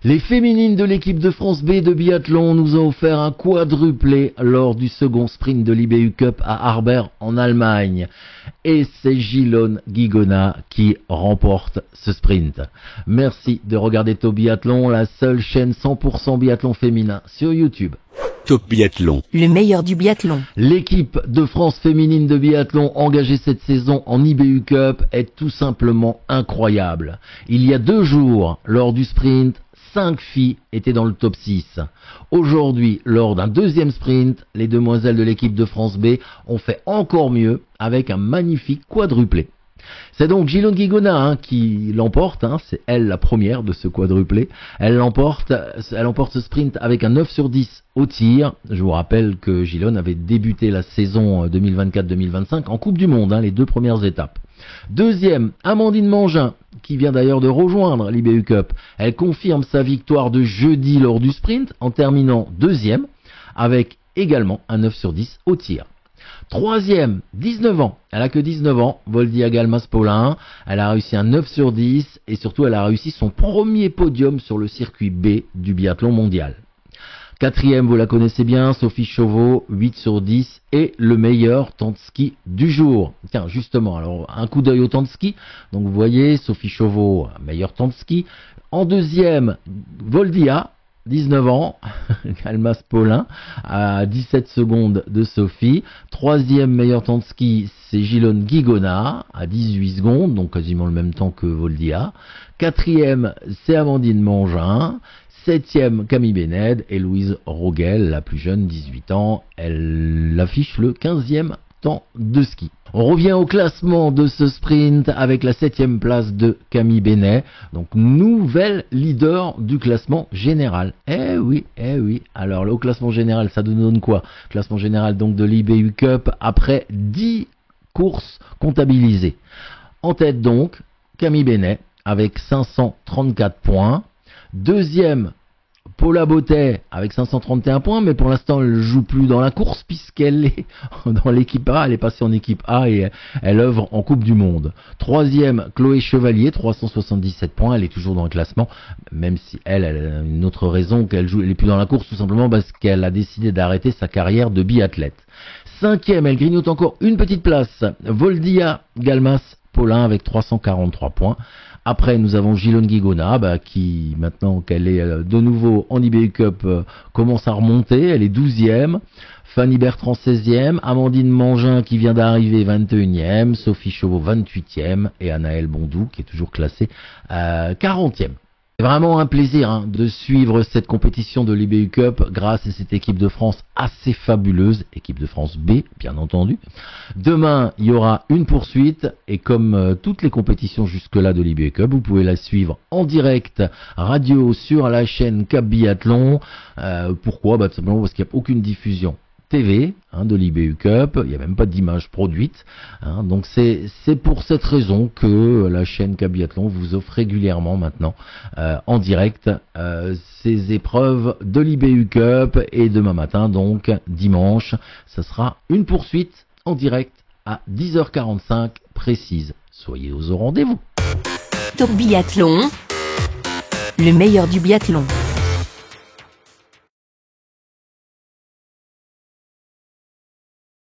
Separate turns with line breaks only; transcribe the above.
Les féminines de l'équipe de France B de biathlon nous ont offert un quadruplé lors du second sprint de l'IBU Cup à Harber en Allemagne. Et c'est Gilone Guigona qui remporte ce sprint. Merci de regarder Top Biathlon, la seule chaîne 100% biathlon féminin sur YouTube.
Top Biathlon,
le meilleur du biathlon.
L'équipe de France féminine de biathlon engagée cette saison en IBU Cup est tout simplement incroyable. Il y a 2 jours, lors du sprint, 5 filles étaient dans le top 6. Aujourd'hui, lors d'un deuxième sprint, les demoiselles de l'équipe de France B ont fait encore mieux avec un magnifique quadruplé. C'est donc Gilone Guigona qui l'emporte, c'est elle la première de ce quadruplé. Elle emporte ce sprint avec un 9 sur 10 au tir. Je vous rappelle que Gilone avait débuté la saison 2024-2025 en Coupe du Monde, les 2 premières étapes. Deuxième, Amandine Mangin, qui vient d'ailleurs de rejoindre l'IBU Cup. Elle confirme sa victoire de jeudi lors du sprint en terminant deuxième avec également un 9 sur 10 au tir. Troisième, 19 ans. Elle a que 19 ans, Voldia Galmas-Paulin. Elle a réussi un 9 sur 10 et surtout elle a réussi son premier podium sur le circuit B du biathlon mondial. Quatrième, vous la connaissez bien, Sophie Chauveau, 8 sur 10 et le meilleur temps de ski du jour. Tiens, justement, alors un coup d'œil au temps de ski. Donc vous voyez, Sophie Chauveau, meilleur temps de ski. En deuxième, Voldia, 19 ans, Galmas-Paulin, à 17 secondes de Sophie. Troisième meilleur temps de ski, c'est Gilone Guigona, à 18 secondes, donc quasiment le même temps que Voldia. Quatrième, c'est Amandine Mangin. Septième, Camille Bénède et Louise Rogel, la plus jeune, 18 ans. Elle affiche le 15e temps de ski. On revient au classement de ce sprint avec la 7e place de Camille Bénet, donc nouvelle leader du classement général. Eh oui. Alors le classement général, ça donne quoi? Classement général donc de l'IBU Cup après 10 courses comptabilisées. En tête donc, Camille Bénet avec 534 points. Deuxième, Paula Bottet avec 531 points, mais pour l'instant elle ne joue plus dans la course puisqu'elle est dans l'équipe A, elle est passée en équipe A et elle œuvre en Coupe du Monde. Troisième, Chloé Chevalier, 377 points, elle est toujours dans le classement, même si elle a une autre raison qu'elle est plus dans la course, tout simplement parce qu'elle a décidé d'arrêter sa carrière de biathlète. Cinquième, elle grignote encore une petite place, Voldia Galmas-Paulin avec 343 points. Après, nous avons Gilone Guigona, qui, maintenant qu'elle est de nouveau en IBU Cup, commence à remonter. Elle est 12e. Fanny Bertrand, 16e. Amandine Mangin, qui vient d'arriver, 21e. Sophie Chauveau, 28e. Et Anaëlle Bondou, qui est toujours classée 40e. C'est vraiment un plaisir de suivre cette compétition de l'IBU Cup grâce à cette équipe de France assez fabuleuse, équipe de France B bien entendu. Demain il y aura une poursuite et comme toutes les compétitions jusque-là de l'IBU Cup, vous pouvez la suivre en direct radio sur la chaîne Cap Biathlon. Pourquoi? Tout simplement parce qu'il n'y a aucune diffusion TV de l'IBU Cup, il n'y a même pas d'image produite, donc c'est pour cette raison que la chaîne Cap Biathlon vous offre régulièrement maintenant en direct ces épreuves de l'IBU Cup et demain matin donc dimanche, ça sera une poursuite en direct à 10h45 précise. Soyez au rendez-vous.
Top Biathlon, le meilleur du biathlon.